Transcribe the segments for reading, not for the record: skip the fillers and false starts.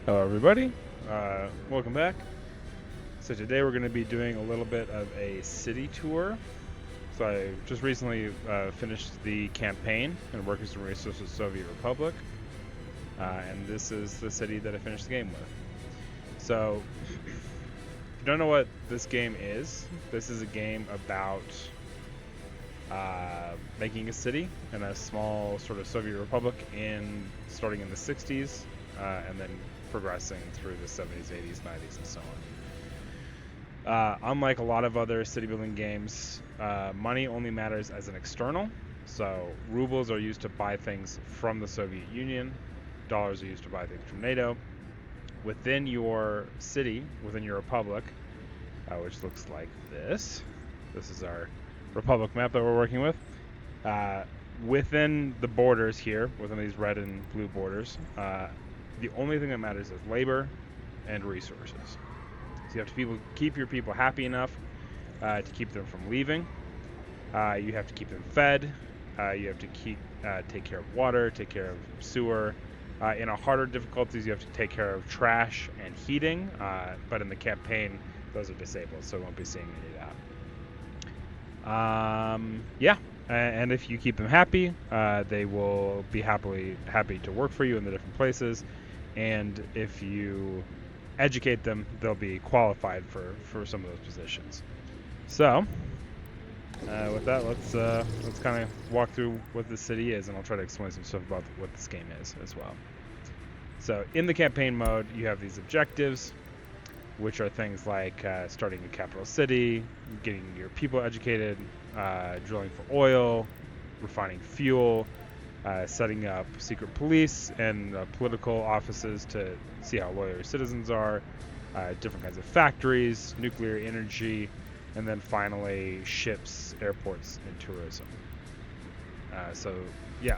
Hello, everybody. Welcome back. So today we're going to be doing a little bit of a city tour. So I just recently finished the campaign in Workers and Resources Soviet Republic, and this is the city that I finished the game with. So if you don't know what this game is, this is a game about making a city in a small sort of Soviet republic starting in the 60s, and then progressing through the 70s, 80s, 90s, and so on. Unlike a lot of other city building games, money only matters as an external. So rubles are used to buy things from the Soviet Union. Dollars are used to buy things from NATO. Within your city, within your republic, which looks like this. This is our republic map that we're working with. Within the borders here, within these red and blue borders, the only thing that matters is labor and resources. So you have to keep your people happy enough to keep them from leaving. You have to keep them fed. You have to take care of water, take care of sewer. In a harder difficulties, you have to take care of trash and heating. But in the campaign, those are disabled, so we won't be seeing any of that. Yeah, and if you keep them happy, they will be happy to work for you in the different places. And if you educate them, they'll be qualified for some of those positions. So, with that, let's kind of walk through what the city is, and I'll try to explain some stuff about what this game is as well. So, in the campaign mode, you have these objectives, which are things like starting a capital city, getting your people educated, drilling for oil, refining fuel, setting up secret police and political offices to see how loyal your citizens are, different kinds of factories, nuclear energy, and then finally ships, airports, and tourism. Yeah.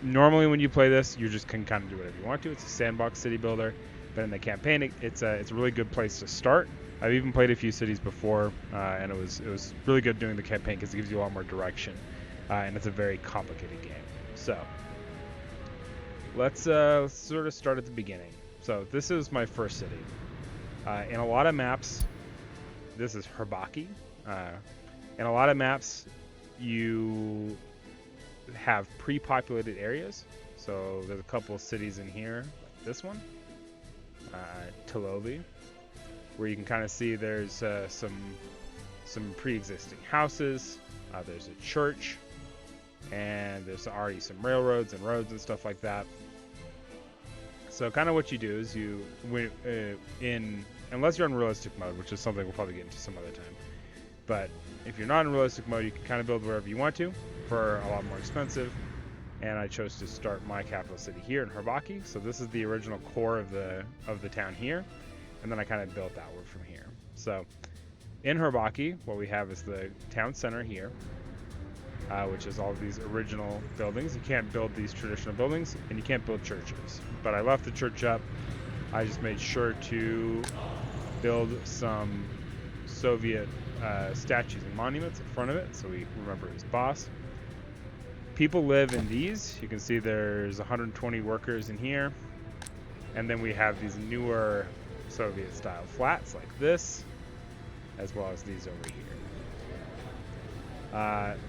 Normally when you play this, you just can kind of do whatever you want to. It's a sandbox city builder, but in the campaign, it's a really good place to start. I've even played a few cities before, and it was really good doing the campaign because it gives you a lot more direction. And it's a very complicated game. So let's sort of start at the beginning. So this is my first city. In a lot of maps, this is Herbaki. In a lot of maps, you have pre-populated areas. So there's a couple of cities in here, like this one, Tiloli, where you can kind of see there's some pre-existing houses. There's a church. And there's already some railroads and roads and stuff like that. So kind of what you do is unless you're in realistic mode, which is something we'll probably get into some other time. But if you're not in realistic mode, you can kind of build wherever you want to for a lot more expensive. And I chose to start my capital city here in Herbaki. So this is the original core of the town here. And then I kind of built outward from here. So in Herbaki, what we have is the town center here. Which is all of these original buildings. You can't build these traditional buildings, and you can't build churches. But I left the church up. I just made sure to build some Soviet statues and monuments in front of it, so we remember his boss. People live in these. You can see there's 120 workers in here. And then we have these newer Soviet-style flats like this, as well as these over here.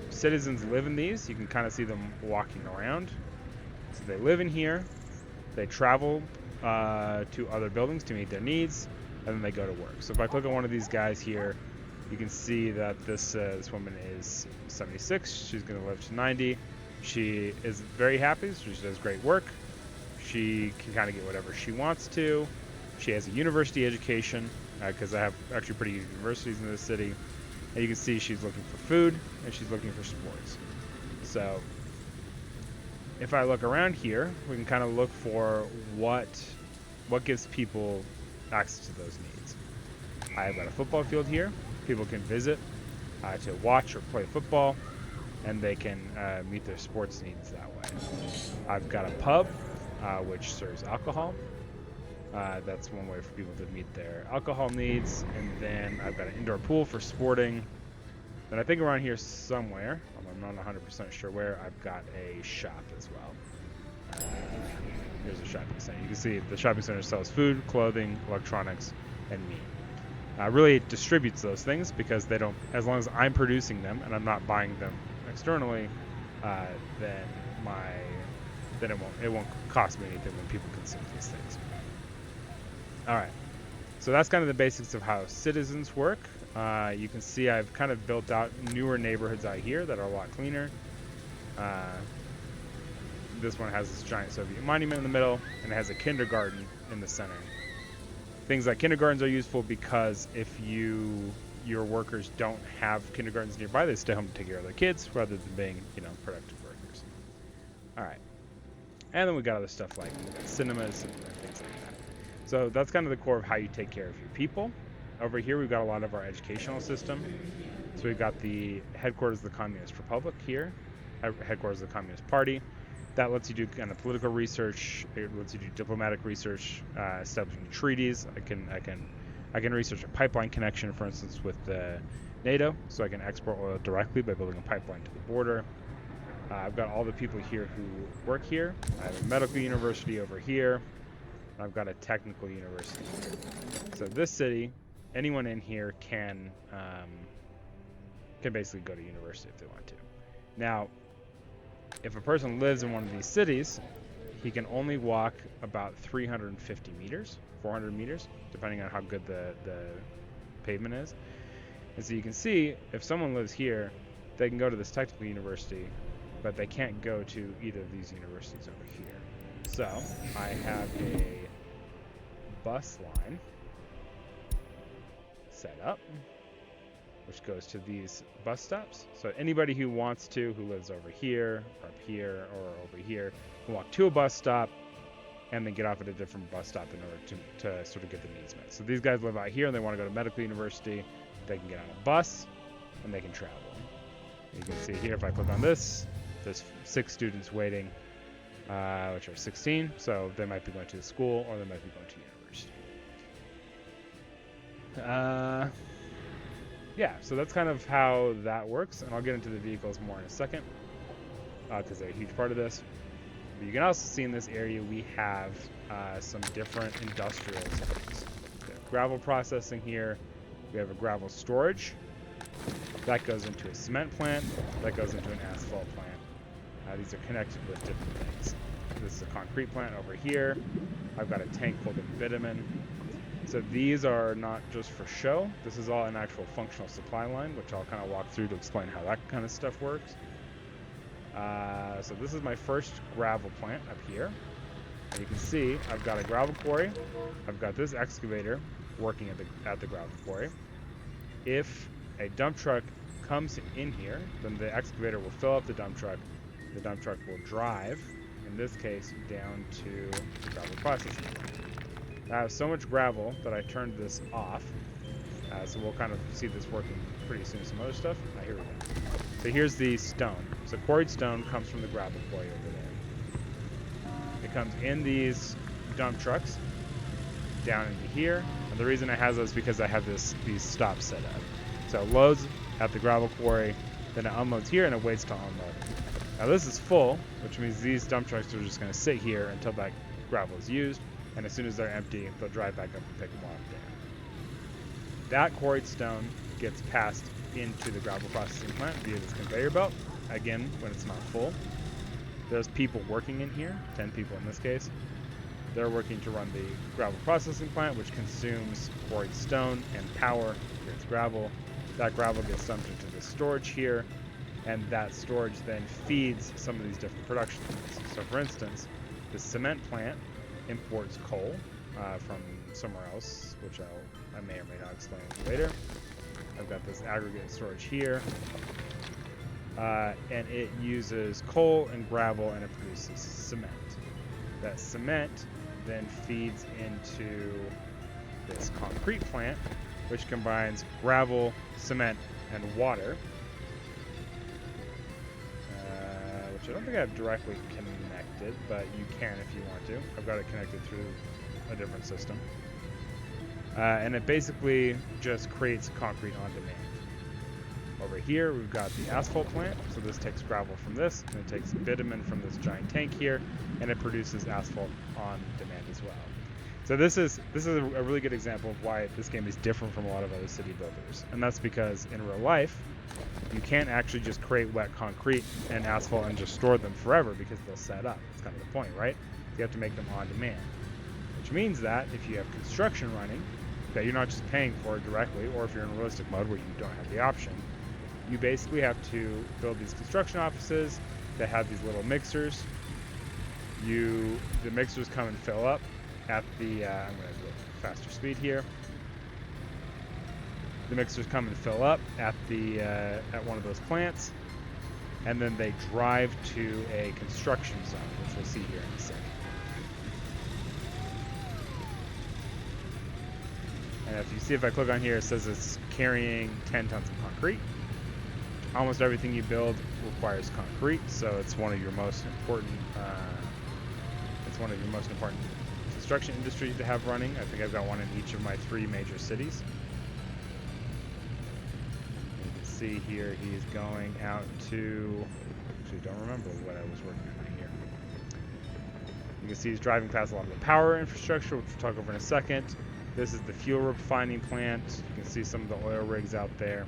Citizens live in these. You can kind of see them walking around. So they live in here. They travel to other buildings to meet their needs, and then they go to work. So if I click on one of these guys here, you can see that this woman is 76. She's going to live to 90. She is very happy. So she does great work. She can kind of get whatever she wants to. She has a university education because I have actually pretty good universities in this city. And you can see she's looking for food and she's looking for sports. So if I look around here, we can kind of look for what gives people access to those needs. I've got a football field here. People can visit to watch or play football, and they can meet their sports needs that way. I've got a pub, which serves alcohol. That's one way for people to meet their alcohol needs. And then I've got an indoor pool for sporting. And I think around here somewhere, I'm not 100% sure where, I've got a shop as well. Here's a shopping center. You can see the shopping center sells food, clothing, electronics, and meat. Really, it distributes those things because they don't, as long as I'm producing them and I'm not buying them externally, then it won't cost me anything when people consume these things. All right, so that's kind of the basics of how citizens work. You can see I've kind of built out newer neighborhoods out here that are a lot cleaner. This one has this giant Soviet monument in the middle, and it has a kindergarten in the center. Things like kindergartens are useful because if your workers don't have kindergartens nearby, they stay home to take care of their kids rather than being, productive workers. All right. And then we got other stuff like cinemas and things like that. So that's kind of the core of how you take care of your people. Over here, we've got a lot of our educational system. So we've got the headquarters of the Communist Republic here, headquarters of the Communist Party. That lets you do kind of political research. It lets you do diplomatic research, establishing treaties. I can research a pipeline connection, for instance, with NATO, so I can export oil directly by building a pipeline to the border. I've got all the people here who work here. I have a medical university over here. And I've got a technical university here. So this city, anyone in here can basically go to university if they want to. Now, if a person lives in one of these cities, he can only walk about 350 meters, 400 meters, depending on how good the pavement is. And so you can see, if someone lives here, they can go to this technical university, but they can't go to either of these universities over here. So I have a bus line set up, which goes to these bus stops. So anybody who wants to, who lives over here, or up here, or over here, can walk to a bus stop and then get off at a different bus stop in order to sort of get their needs met. So these guys live out here and they want to go to medical university. They can get on a bus and they can travel. You can see here, if I click on this, there's 6 students waiting, which are 16. So they might be going to the school or they might be going to university. Yeah, so that's kind of how that works, and I'll get into the vehicles more in a second, because they're a huge part of this. But you can also see in this area we have some different industrial zones. We have gravel processing here. We have a gravel storage. That goes into a cement plant. That goes into an asphalt plant. These are connected with different things. This is a concrete plant over here. I've got a tank full of bitumen. So these are not just for show. This is all an actual functional supply line, which I'll kind of walk through to explain how that kind of stuff works. So this is my first gravel plant up here. And you can see I've got a gravel quarry. I've got this excavator working at the gravel quarry. If a dump truck comes in here, then the excavator will fill up the dump truck. The dump truck will drive, in this case, down to the gravel processing plant. I have so much gravel that I turned this off, so we'll kind of see this working pretty soon. Some other stuff. Here we go. So here's the stone. So quarried stone comes from the gravel quarry over there. It comes in these dump trucks down into here, and the reason I have those is because I have these stops set up. So it loads at the gravel quarry, then it unloads here, and it waits to unload. Now this is full, which means these dump trucks are just going to sit here until that gravel is used. And as soon as they're empty, they'll drive back up and pick them off there. That quarried stone gets passed into the gravel processing plant via this conveyor belt, again, when it's not full. There's people working in here, 10 people in this case. They're working to run the gravel processing plant, which consumes quarried stone and power, creates gravel. That gravel gets dumped into the storage here, and that storage then feeds some of these different production lines. So for instance, the cement plant imports coal from somewhere else, which I may or may not explain later. I've got this aggregate storage here, and it uses coal and gravel, and it produces cement. That cement then feeds into this concrete plant, which combines gravel, cement, and water, which I don't think I have directly connected, but you can if you want to. I've got it connected through a different system. And it basically just creates concrete on demand. Over here, we've got the asphalt plant. So this takes gravel from this, and it takes bitumen from this giant tank here, and it produces asphalt on demand as well. So this is a really good example of why this game is different from a lot of other city builders. And that's because in real life, you can't actually just create wet concrete and asphalt and just store them forever because they'll set up. That's kind of the point, right? You have to make them on demand. Which means that if you have construction running, that you're not just paying for it directly, or if you're in realistic mode where you don't have the option, you basically have to build these construction offices that have these little mixers. The mixers come and fill up at the, I'm going to go faster speed here. The mixers come and fill up at at one of those plants, and then they drive to a construction zone, which we'll see here in a second. And if you see, if I click on here, it says it's carrying 10 tons of concrete. Almost everything you build requires concrete, so it's one of your most important. Construction industries to have running. I think I've got one in each of my 3 major cities. You can see here he's going out to. Actually, don't remember what I was working on here. You can see he's driving past a lot of the power infrastructure, which we'll talk over in a second. This is the fuel refining plant. You can see some of the oil rigs out there.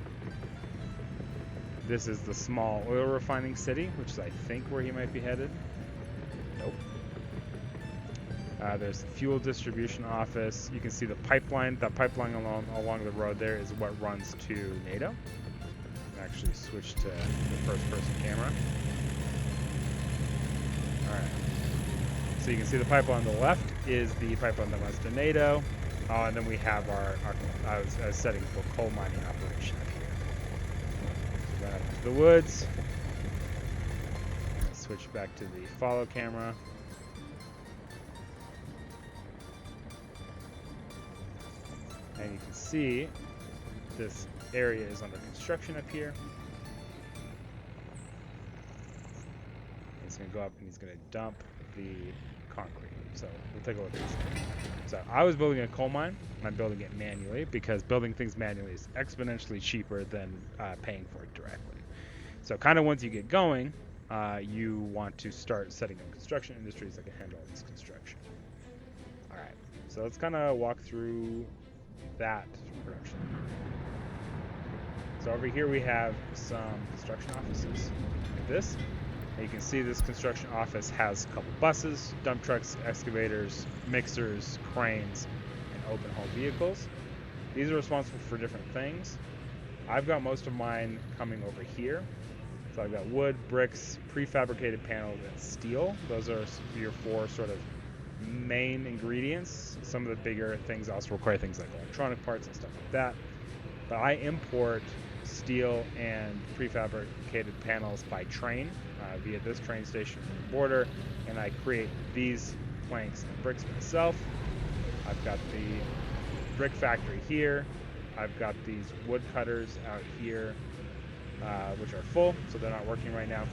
This is the small oil refining city, which is, I think, where he might be headed. Nope. There's the fuel distribution office. You can see the pipeline. That pipeline along the road there is what runs to NATO. Actually switch to the first-person camera. All right. So you can see the pipeline on the left is the pipeline that runs to NATO. And then we have I was setting for coal mining operation up here. So run up into the woods. Switch back to the follow camera. And you can see this area is under construction up here. He's going to go up and he's going to dump the concrete. So we'll take a look at this. So I was building a coal mine, and I'm building it manually because building things manually is exponentially cheaper than paying for it directly. So kind of once you get going, you want to start setting up construction industries that can handle all this construction. All right, so let's kind of walk through that production. So over here we have some construction offices like this. And you can see this construction office has a couple buses, dump trucks, excavators, mixers, cranes, and open haul vehicles. These are responsible for different things. I've got most of mine coming over here. So I've got wood, bricks, prefabricated panels, and steel. Those are your 4 sort of main ingredients. Some of the bigger things also require things like electronic parts and stuff like that. But I import steel and prefabricated panels by train via this train station from the border, and I create these planks and bricks myself. I've got the brick factory here. I've got these wood cutters out here, which are full, so they're not working right now.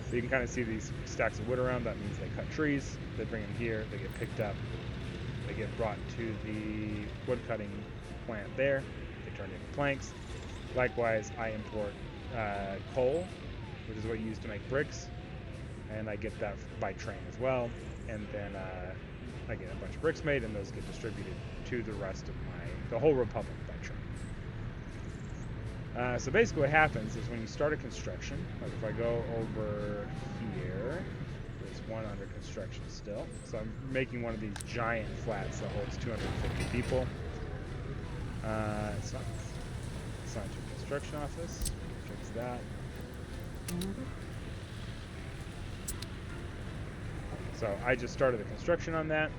So you can kind of see these stacks of wood around. That means they cut trees, they bring them here, they get picked up, they get brought to the wood cutting plant there, they turn into planks. Likewise, I import coal, which is what you use to make bricks, and I get that by train as well. And then I get a bunch of bricks made, and those get distributed to the rest of the whole republic by train. So basically what happens is when you start a construction, like if I go over here, there's one under construction still. So I'm making one of these giant flats that holds 250 people. It's not to construction office. Fix that. So I just started the construction on that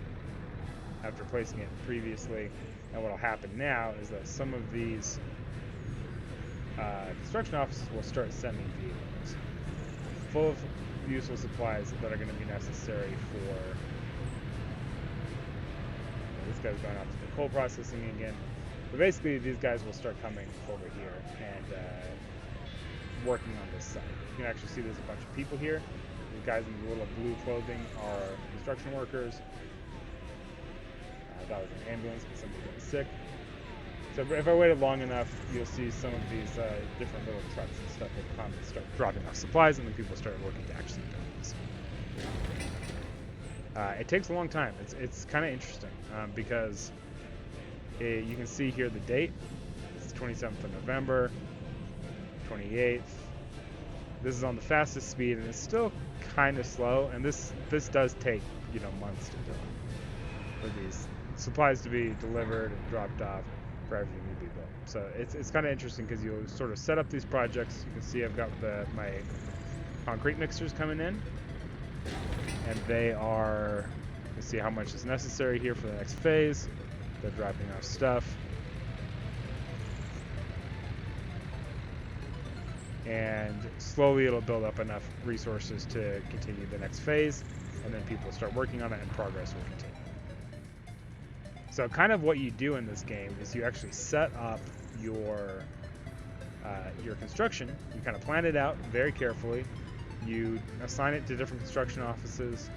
after placing it previously, and what will happen now is that some of these construction offices will start sending vehicles full of useful supplies that are going to be necessary for. This guy's going off to the coal processing again. But basically, these guys will start coming over here and working on this site. You can actually see there's a bunch of people here. These guys in the little blue clothing are construction workers. That was an ambulance because somebody got sick. So if I waited long enough, you'll see some of these different little trucks and stuff will come and start dropping off supplies, and then people start working to actually build these. It takes a long time. It's kind of interesting because you can see here the date. It's 27th of November, 28th. This is on the fastest speed, and it's still kind of slow. And this does take months to do for these supplies to be delivered and dropped off for everything to be built. So it's kind of interesting because you'll sort of set up these projects. You can see I've got my concrete mixers coming in, and they are, you can see how much is necessary here for the next phase. They're dropping off stuff. And slowly it'll build up enough resources to continue the next phase, and then people start working on it and progress will continue. So kind of what you do in this game is you actually set up your construction. You kind of plan it out very carefully. You assign it to different construction offices,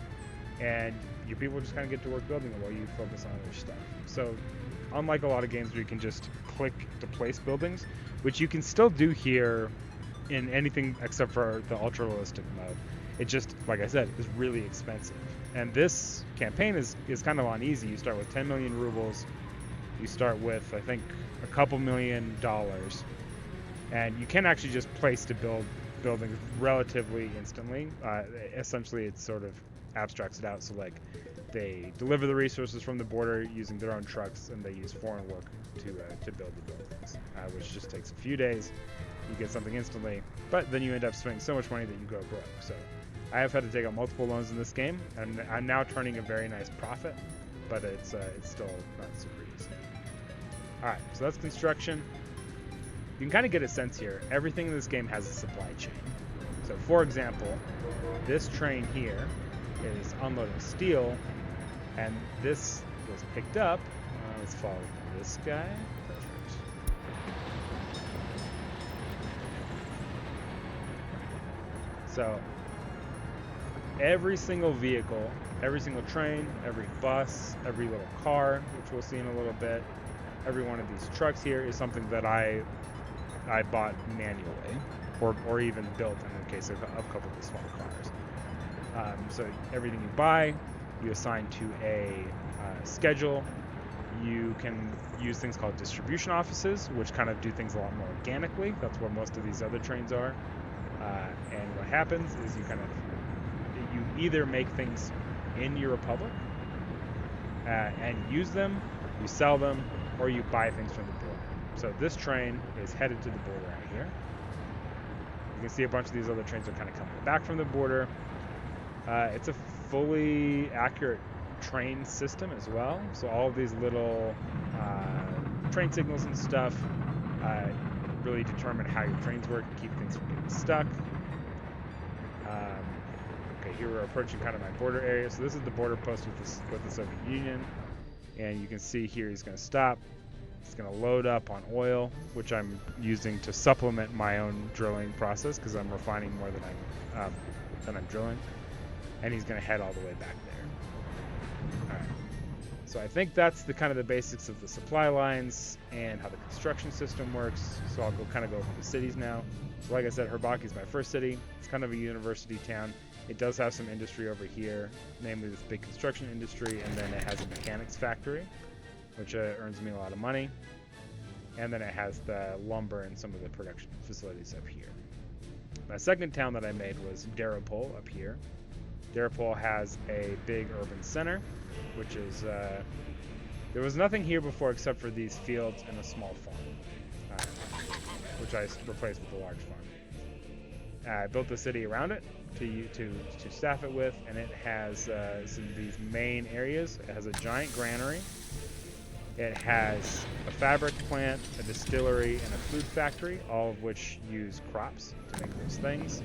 and your people just kind of get to work building it while you focus on other stuff. So unlike a lot of games where you can just click to place buildings, which you can still do here in anything except for the ultra realistic mode, it just, like I said, is really expensive. And this campaign is kind of on easy. You start with 10 million rubles. You start with, I think, a couple $1 million, and you can actually just place to build buildings relatively instantly. Essentially, it sort of abstracts it out. So like, they deliver the resources from the border using their own trucks, and they use foreign work to build the buildings, which just takes a few days. You get something instantly, but then you end up spending so much money that you go broke. So I have had to take out multiple loans in this game, and I'm now turning a very nice profit, but it's still not super easy. All right, so that's construction. You can kind of get a sense here. Everything in this game has a supply chain. So for example, this train here is unloading steel, and this was picked up. Let's follow this guy. Perfect. So every single vehicle, every single train, every bus, every little car, which we'll see in a little bit, every one of these trucks here is something that I bought manually, or even built in the case of a couple of the small cars. So everything you buy, you assign to a schedule. You can use things called distribution offices, which kind of do things a lot more organically. That's where most of these other trains are. And what happens is you either make things in your republic and use them, you sell them, or you buy things from the border. So this train is headed to the border right here. You can see a bunch of these other trains are kind of coming back from the border. It's a fully accurate train system as well. So all of these little train signals and stuff really determine how your trains work and keep things from getting stuck. Okay, here we're approaching kind of my border area. So this is the border post with the Soviet Union. And you can see here he's going to stop. He's going to load up on oil, which I'm using to supplement my own drilling process because I'm refining more than I'm drilling. And he's going to head all the way back there. All right. So I think that's the kind of the basics of the supply lines and how the construction system works. So I'll go over the cities now. So like I said, Herbaki is my first city. It's kind of a university town. It does have some industry over here, namely this big construction industry, and then it has a mechanics factory, which earns me a lot of money. And then it has the lumber and some of the production facilities up here. My second town that I made was Daropol up here. Daropol has a big urban center, which is, there was nothing here before except for these fields and a small farm, which I replaced with a large farm. I built the city around it to staff it with, and it has some of these main areas. It has a giant granary. It has a fabric plant, a distillery, and a food factory, all of which use crops to make those things.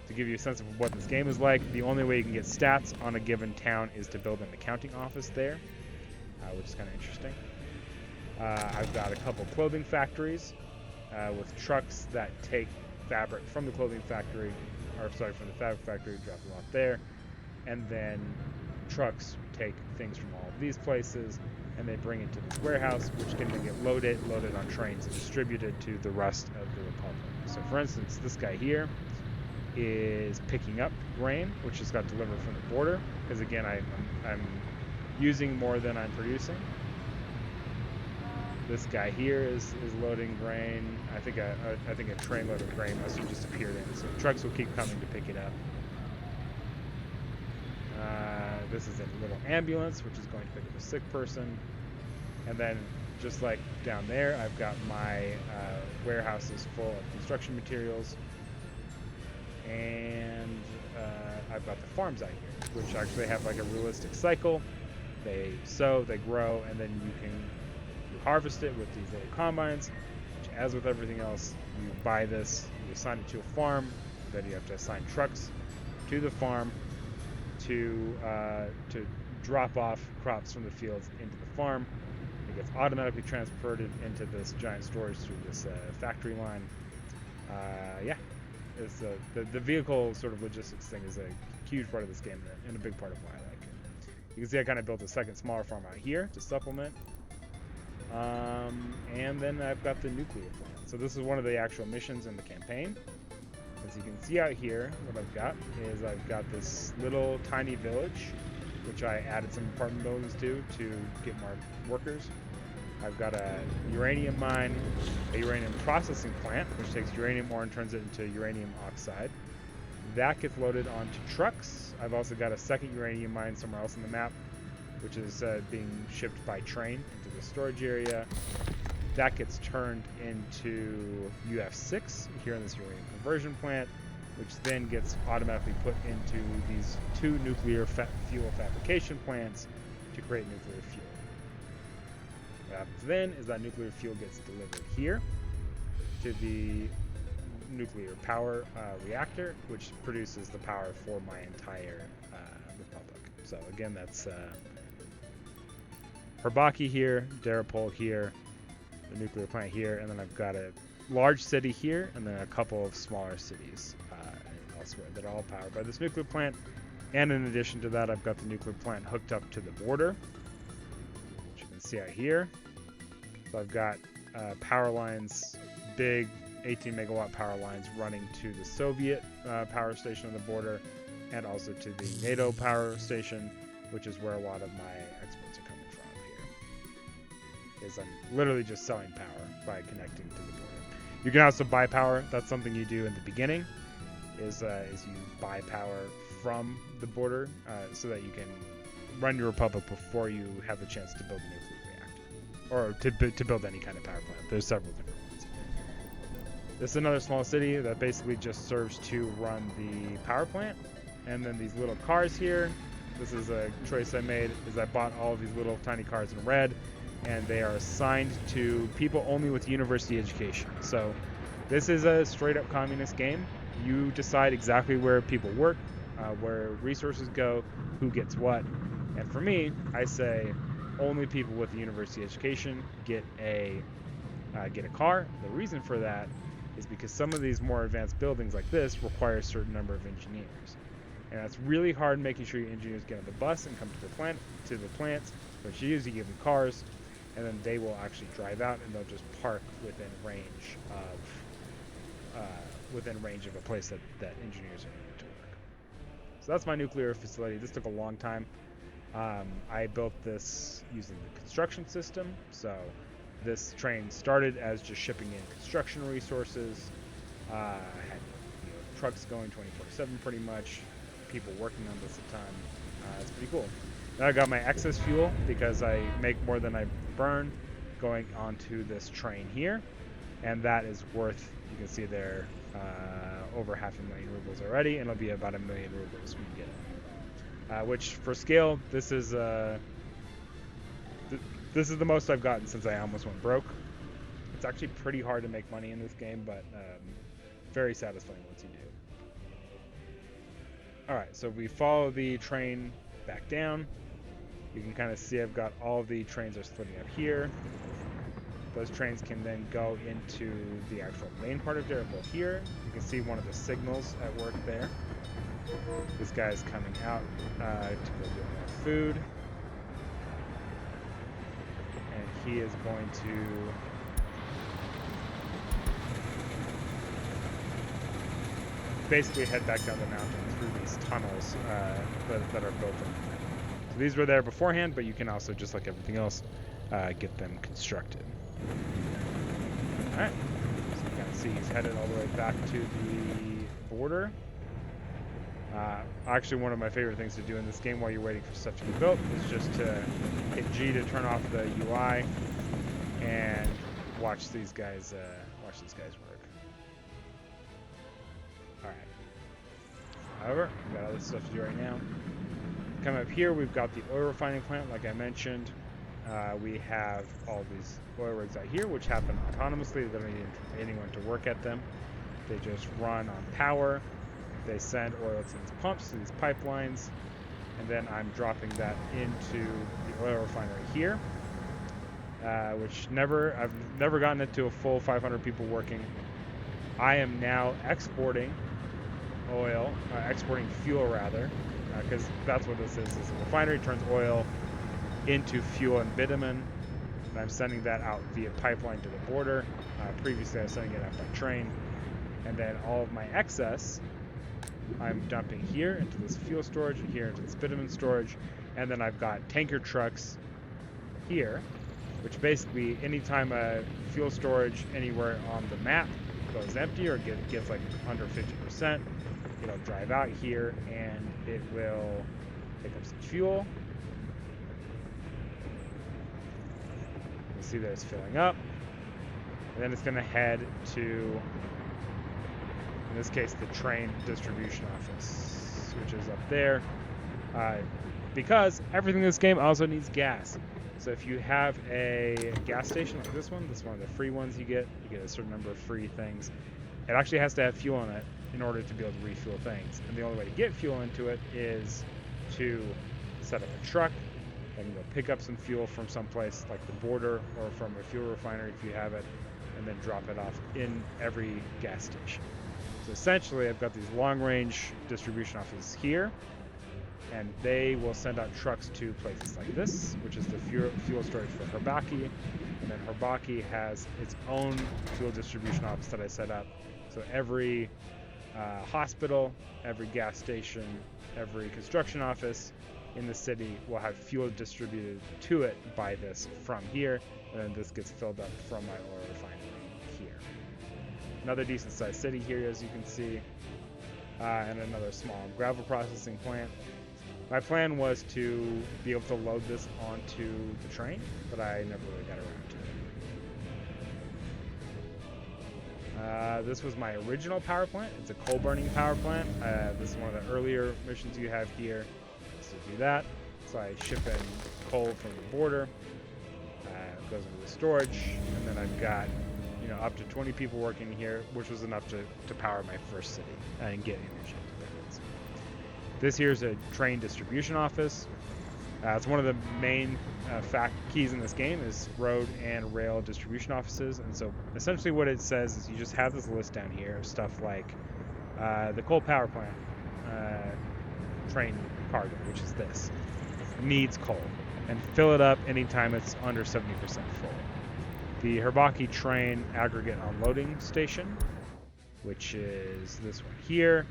To give you a sense of what this game is like, the only way you can get stats on a given town is to build an accounting office there, which is kind of interesting. I've got a couple clothing factories with trucks that take fabric from the clothing factory, from the fabric factory, drop them off there, and then trucks take things from all of these places, and they bring it to this warehouse, which can then get loaded on trains, and distributed to the rest of the Republic. So, for instance, this guy here is picking up grain, which just got delivered from the border, because again, I'm using more than I'm producing. This guy here is loading grain. I think a trainload of grain must have just appeared in, so trucks will keep coming to pick it up. This is a little ambulance, which is going to pick up a sick person. And then, just like down there, I've got my warehouses full of construction materials. And I've got the farms out here, which actually have like a realistic cycle. They sow, they grow, and then you harvest it with these little combines, which, as with everything else, you buy this, you assign it to a farm, then you have to assign trucks to the farm to drop off crops from the fields into the farm. It gets automatically transported into this giant storage through this factory line. It's the vehicle sort of logistics thing is a huge part of this game and a big part of why I like it. You can see I kind of built a second smaller farm out here to supplement. And then I've got the nuclear plant. So this is one of the actual missions in the campaign. As you can see out here, what I've got is I've got this little tiny village, which I added some apartment buildings to get more workers. I've got a uranium mine, a uranium processing plant, which takes uranium ore and turns it into uranium oxide. That gets loaded onto trucks. I've also got a second uranium mine somewhere else in the map, which is being shipped by train into the storage area. That gets turned into UF6 here in this uranium conversion plant, which then gets automatically put into these two nuclear fuel fabrication plants to create nuclear fuel. What happens then is that nuclear fuel gets delivered here to the nuclear power reactor, which produces the power for my entire republic. So again, that's Herbaki here, Darapol here, the nuclear plant here, and then I've got a large city here, and then a couple of smaller cities elsewhere that are all powered by this nuclear plant. And in addition to that, I've got the nuclear plant hooked up to the border, which you can see out here. So I've got power lines, big 18 megawatt power lines running to the Soviet power station on the border, and also to the NATO power station, which is where a lot of my exports are coming from here. Is I'm literally just selling power by connecting to the border. You can also buy power. That's something you do in the beginning. Is you buy power from the border so that you can run your republic before you have the chance to build a nuclear reactor, or to build any kind of power plant. There's several different ones. This is another small city that basically just serves to run the power plant. And then these little cars here, this is a choice I made, is I bought all of these little tiny cars in red, and they are assigned to people only with university education. So this is a straight up communist game. You decide exactly where people work, where resources go, who gets what. And for me, I say only people with a university education get a car. The reason for that is because some of these more advanced buildings like this require a certain number of engineers. And it's really hard making sure your engineers get on the bus and come to the plants. What you do is you give them cars, and then they will actually drive out, and they'll just park within range of a place that engineers are needed to work. So that's my nuclear facility. This took a long time. I built this using the construction system. So this train started as just shipping in construction resources. I had trucks going 24/7 pretty much. People working on this at the time. It's pretty cool. Then I got my excess fuel because I make more than I burn going onto this train here, and that is worth, you can see there, over 500,000 rubles already, and it'll be about 1 million rubles when you get it. Which for scale, this is the most I've gotten since I almost went broke. It's actually pretty hard to make money in this game, but very satisfying once you do. Alright, so we follow the train back down. You can kind of see I've got all the trains are splitting up here. Those trains can then go into the actual main part of Darapol here. You can see one of the signals at work there. This guy is coming out to go get more food. And he is going to basically head back down the mountain through these tunnels that are built in. So these were there beforehand, but you can also, just like everything else, get them constructed. Alright, so you can see he's headed all the way back to the border. Actually, one of my favorite things to do in this game while you're waiting for stuff to be built is just to hit G to turn off the UI and watch these guys work. Alright. However, we've got other stuff to do right now. Come up here, we've got the oil refining plant, like I mentioned. We have all these oil rigs out here, which happen autonomously. They don't need anyone to work at them. They just run on power. They send oil to these pumps, to these pipelines, and then I'm dropping that into the oil refinery here, which I've never gotten it to a full 500 people working. I am now exporting fuel rather, because that's what this is a refinery turns oil into fuel and bitumen, and I'm sending that out via pipeline to the border. Previously I was sending it out by train, and then all of my excess I'm dumping here into this fuel storage and here into this bitumen storage, and then I've got tanker trucks here, which basically anytime a fuel storage anywhere on the map goes empty or gets like under 50%, it'll drive out here and it will pick up some fuel. You'll see that it's filling up, and then it's going to head to, in this case, the train distribution office, which is up there, because everything in this game also needs gas. So if you have a gas station like this one of the free ones you get a certain number of free things. It actually has to have fuel in it in order to be able to refuel things. And the only way to get fuel into it is to set up a truck and go pick up some fuel from someplace like the border or from a fuel refinery if you have it, and then drop it off in every gas station. So essentially I've got these long-range distribution offices here, and they will send out trucks to places like this, which is the fuel storage for Herbaki, and then Herbaki has its own fuel distribution office that I set up. So every hospital, every gas station, every construction office in the city will have fuel distributed to it by this from here, and then this gets filled up from my oil refinery here. Another decent sized city here, as you can see, and another small gravel processing plant. My plan was to be able to load this onto the train, but I never really got around to it. This was my original power plant. It's a coal burning power plant. This is one of the earlier missions you have here, is to do that. So I ship in coal from the border, it goes into the storage, and then I've got up to 20 people working here, which was enough to power my first city and get energy independence. This here is a train distribution office. It's one of the main keys in this game is road and rail distribution offices. And so essentially what it says is you just have this list down here of stuff like the coal power plant train cargo, which is this, needs coal, and fill it up anytime it's under 70% full. The Herbaki train aggregate unloading station, which is this one here,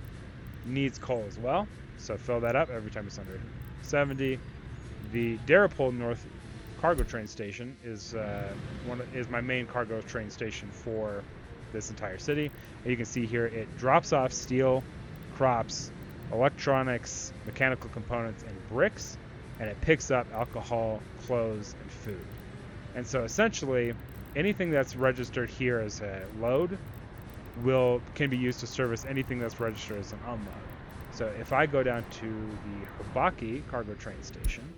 needs coal as well. So fill that up every time it's under 70. The Darapol North cargo train station is my main cargo train station for this entire city. And you can see here it drops off steel, crops, electronics, mechanical components, and bricks, and it picks up alcohol, clothes, and food. And so essentially anything that's registered here as a load can be used to service anything that's registered as an unload. So if I go down to the Herbaki cargo train station,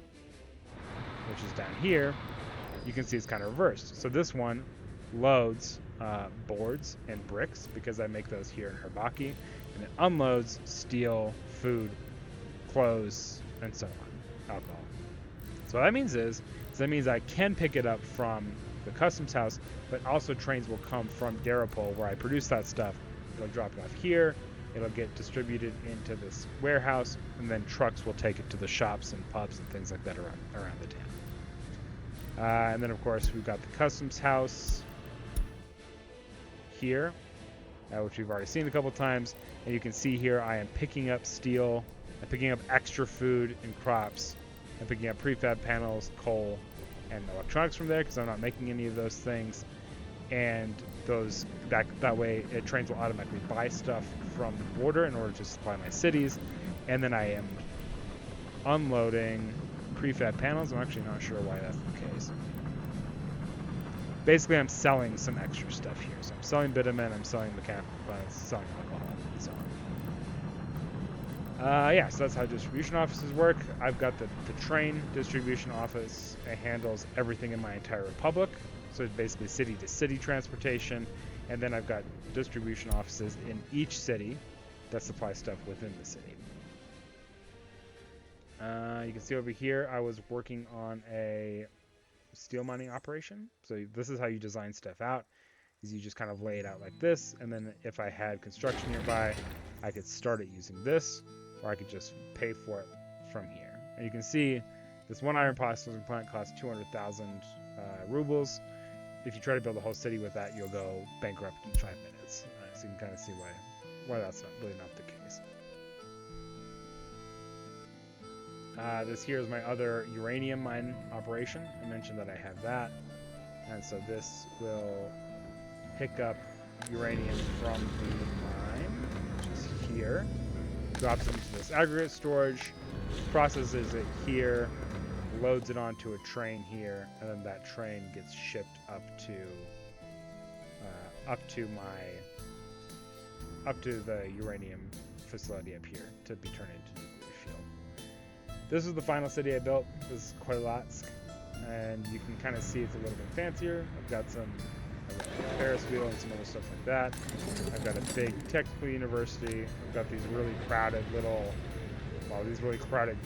which is down here, you can see it's kind of reversed. So this one loads boards and bricks because I make those here in Herbaki, and it unloads steel, food, clothes, and so on, alcohol. So what that means I can pick it up from the customs house, but also trains will come from Darapol where I produce that stuff. They'll drop it off here, It'll get distributed into this warehouse, and then trucks will take it to the shops and pubs and things like that around the town. And then, of course, we've got the customs house here, which we've already seen a couple times. And you can see here I am picking up steel, I'm picking up extra food and crops, I'm picking up prefab panels, coal, and electronics from there because I'm not making any of those things. And those that way trains will automatically buy stuff from the border in order to supply my cities. And then I am unloading prefab panels. I'm actually not sure why that's the case. Basically, I'm selling some extra stuff here. So I'm selling bitumen, I'm selling mechanical components, selling alcohol, and so on. Yeah, so that's how distribution offices work. I've got the train distribution office. It handles everything in my entire republic. So it's basically city-to-city transportation. And then I've got distribution offices in each city that supply stuff within the city. You can see over here I was working on a steel mining operation. So this is how you design stuff out, is you just kind of lay it out like this, and then if I had construction nearby, I could start it using this, or I could just pay for it from here. And you can see this one iron processing plant costs 200,000 rubles. If you try to build a whole city with that, you'll go bankrupt in 5 minutes. So you can kind of see why that's really not the case. This here is my other uranium mine operation. I mentioned that I have that. And so this will pick up uranium from the mine, which is here, drops it into this aggregate storage, processes it here, loads it onto a train here, and then that train gets shipped up to the uranium facility up here to be turned into nuclear fuel. This is the final city I built. This is Khoilatsk, and you can kind of see it's a little bit fancier. I've got a Ferris wheel and some other stuff like that. I've got a big technical university. I've got these really crowded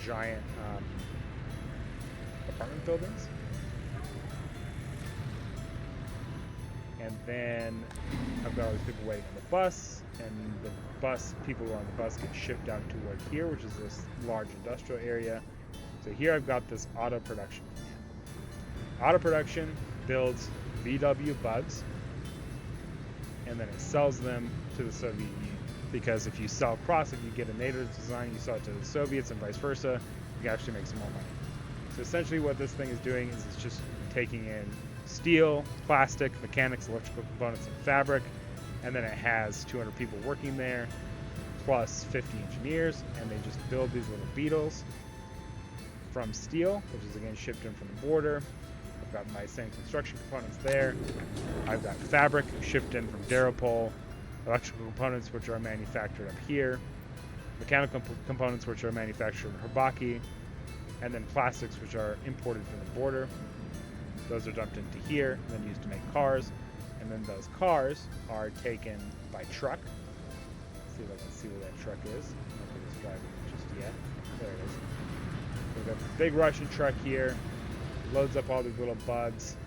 giant apartment buildings. And then I've got all these people waiting on the bus, and people who are on the bus get shipped out to work here, which is this large industrial area. So here I've got this auto production plant. Auto production builds VW bugs, and then it sells them to the Soviet Union. Because if you sell cross, if you get a NATO design, you sell it to the Soviets and vice versa, you can actually make some more money. So essentially what this thing is doing is it's just taking in steel, plastic, mechanics, electrical components, and fabric, and then it has 200 people working there, plus 50 engineers, and they just build these little beetles from steel, which is again shipped in from the border. I've got my same construction components there. I've got fabric shipped in from Daropol, electrical components which are manufactured up here, mechanical components which are manufactured in Herbaki, and then plastics which are imported from the border. Those are dumped into here and then used to make cars, and then those cars are taken by truck. Let's see if I can see where that truck is. I don't think it's driving just yet. There it is. So we've got the big Russian truck here, loads up all these little bugs,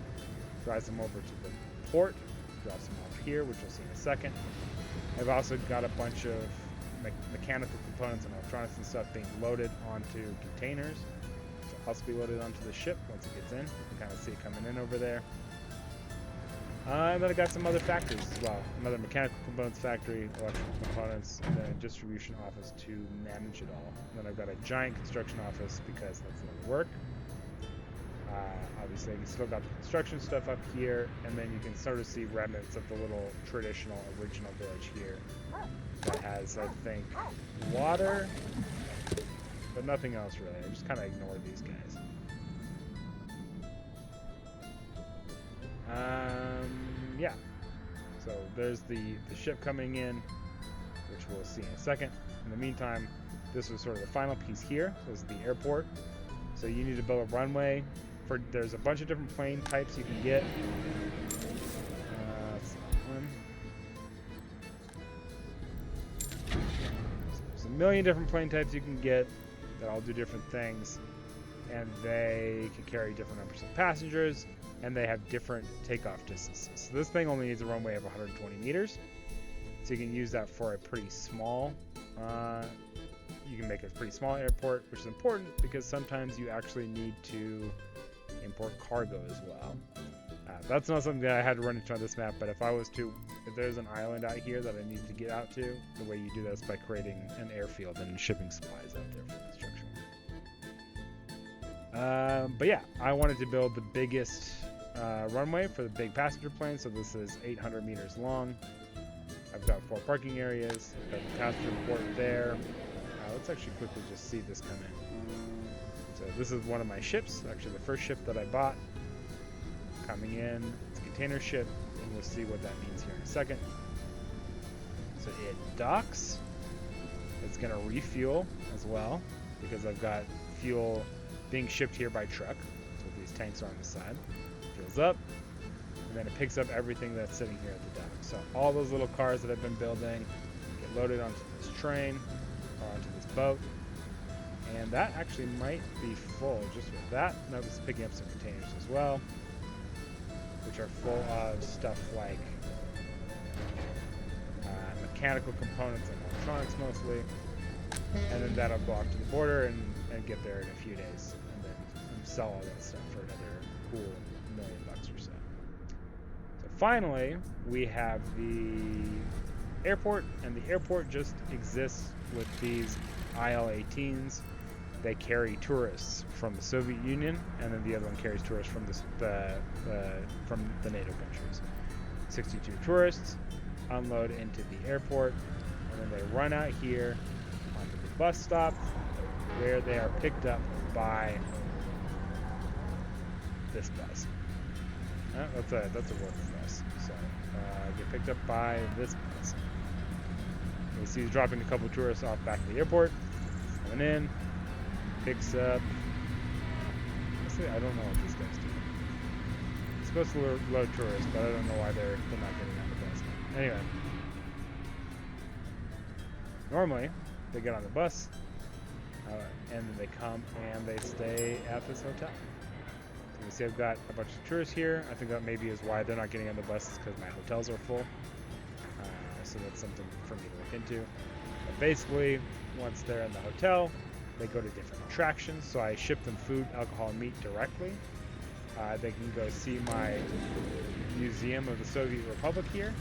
drives them over to the port, drops them off here, which we'll see in a second. I've also got a bunch of mechanical components and electronics and stuff being loaded onto containers. So also be loaded onto the ship once it gets in. You can kind of see it coming in over there. And then I got some other factories as well. Another mechanical components factory, electrical components, and then a distribution office to manage it all. And then I've got a giant construction office because that's a lot of work. Obviously, you still got the construction stuff up here, and then you can sort of see remnants of the little traditional original village here that has, I think, water, but nothing else really. I just kind of ignore these guys. Yeah. So there's the ship coming in, which we'll see in a second. In the meantime, this was sort of the final piece here. This is the airport. So you need to build a runway. There's a bunch of different plane types you can get. Let's see, one. There's a million different plane types you can get that all do different things, and they can carry different numbers of passengers, and they have different takeoff distances. So this thing only needs a runway of 120 meters. So you can use that for a pretty small, you can make a pretty small airport, which is important because sometimes you actually need to import cargo as well. That's not something that I had to run into on this map, but if there's an island out here that I need to get out to, the way you do that is by creating an airfield and shipping supplies out there for construction work. But yeah, I wanted to build the biggest runway for the big passenger plane, so this is 800 meters long. I've got 4 parking areas, I've got the passenger port there. Let's actually quickly just see this come in. So this is one of my ships, actually the first ship that I bought. Coming in, it's a container ship, and we'll see what that means here in a second. So it docks. It's going to refuel as well, because I've got fuel being shipped here by truck. So these tanks are on the side. Fuels up, and then it picks up everything that's sitting here at the dock. So all those little cars that I've been building get loaded onto this train, or onto this boat. And that actually might be full just with that. Now this is picking up some containers as well, which are full of stuff like mechanical components and electronics mostly. And then that'll go off to the border and get there in a few days, and then sell all that stuff for another cool $1 million or so. So finally, we have the airport, and the airport just exists with these IL-18s. They carry tourists from the Soviet Union, and then the other one carries tourists from the NATO countries. 62 tourists unload into the airport, and then they run out here onto the bus stop, where they are picked up by this bus. That's a working bus. So get picked up by this bus. You see he's dropping a couple tourists off back at the airport. Coming in, picks up. Honestly, I don't know what these guys do. It's supposed to load tourists, but I don't know why they're not getting on the bus. Anyway, normally they get on the bus, and then they come and they stay at this hotel. So you see I've got a bunch of tourists here. I think that maybe is why they're not getting on the buses, because my hotels are full. So that's something for me to look into. But basically, once they're in the hotel, they go to different attractions. So I ship them food, alcohol, and meat directly. They can go see my Museum of the Soviet Republic here,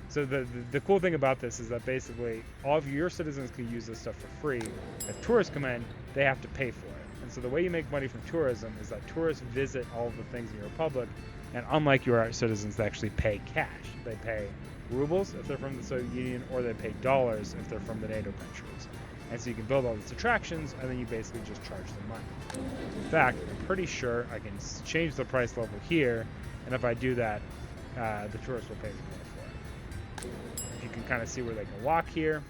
so the cool thing about this is that basically all of your citizens can use this stuff for free. If tourists come in, they have to pay for it. And so the way you make money from tourism is that tourists visit all of the things in your republic, and unlike your citizens, they actually pay cash. They pay rubles if they're from the Soviet Union, or they pay dollars if they're from the NATO countries. And so you can build all these attractions, and then you basically just charge them money. In fact, I'm pretty sure I can change the price level here, and if I do that, the tourists will pay me more for it. You can kind of see where they can walk here.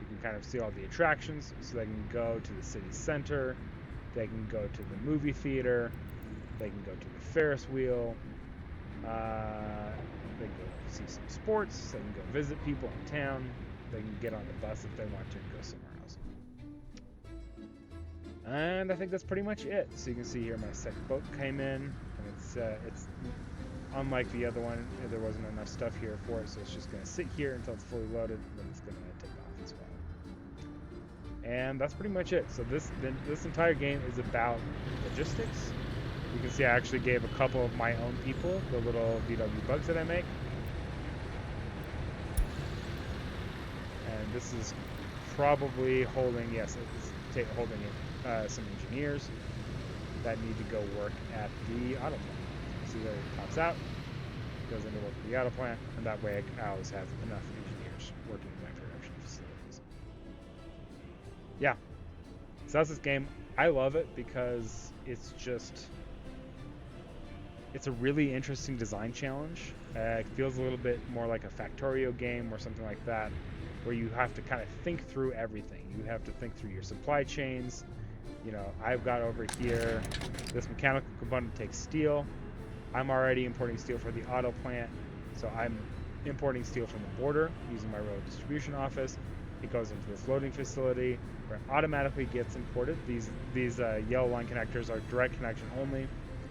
You can kind of see all the attractions, so they can go to the city center, they can go to the movie theater, they can go to the Ferris wheel, they can go see some sports, they can go visit people in town, they can get on the bus if they want to and go somewhere else. And I think that's pretty much it. So you can see here my second boat came in, and it's unlike the other one, there wasn't enough stuff here for it, so it's just going to sit here until it's fully loaded, and then it's going to take off as well. And that's pretty much it. So this entire game is about logistics. You can see I actually gave a couple of my own people the little VW bugs that I make. And this is probably holding, yes, it's holding some engineers that need to go work at the auto plant. See there it pops out, goes into work at the auto plant, and that way I always have enough engineers working in my production facilities. Yeah, so that's this game. I love it because it's a really interesting design challenge. It feels a little bit more like a Factorio game or something like that, where you have to kind of think through everything. You have to think through your supply chains. You know, I've got over here, this mechanical component takes steel. I'm already importing steel for the auto plant, so I'm importing steel from the border using my railroad distribution office. It goes into this loading facility where it automatically gets imported. These yellow line connectors are direct connection only.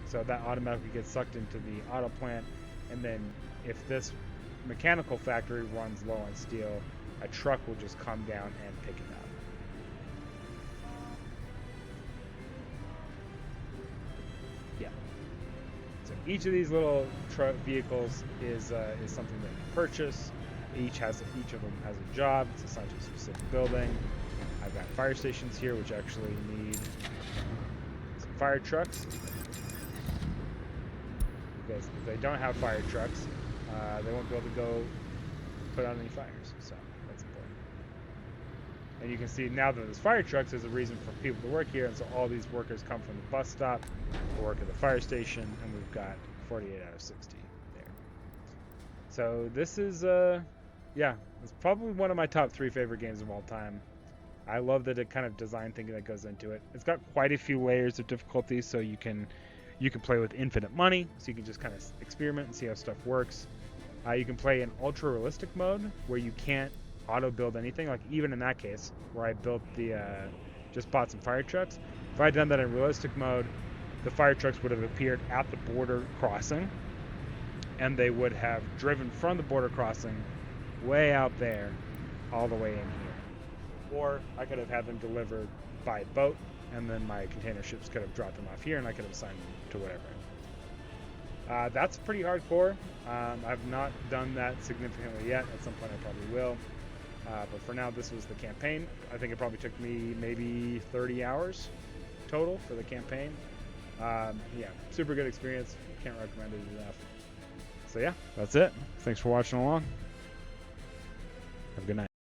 So that automatically gets sucked into the auto plant, and then if this mechanical factory runs low on steel, a truck will just come down and pick it up. Yeah. So each of these little truck vehicles is something that you purchase. Each of them has a job. It's assigned to a specific building. I've got fire stations here, which actually need some fire trucks. Because if they don't have fire trucks, they won't be able to go put out any fires. So that's important. And you can see now that there's fire trucks, there's a reason for people to work here. And so all these workers come from the bus stop to work at the fire station, and we've got 48 out of 60 there. So this is, yeah, it's probably one of my top 3 favorite games of all time. I love the kind of design thinking that goes into it. It's got quite a few layers of difficulty, so you can play with infinite money, so you can just kind of experiment and see how stuff works. You can play in ultra realistic mode where you can't auto build anything. Like even in that case where I built just bought some fire trucks. If I had done that in realistic mode, the fire trucks would have appeared at the border crossing, and they would have driven from the border crossing way out there all the way in here. Or I could have had them delivered by boat, and then my container ships could have dropped them off here, and I could have assigned them to whatever. That's pretty hardcore. I've not done that significantly yet. At some point I probably will. But for now, this was the campaign. I think it probably took me maybe 30 hours total for the campaign. Yeah, super good experience. Can't recommend it enough. So yeah, that's it. Thanks for watching along. Have a good night.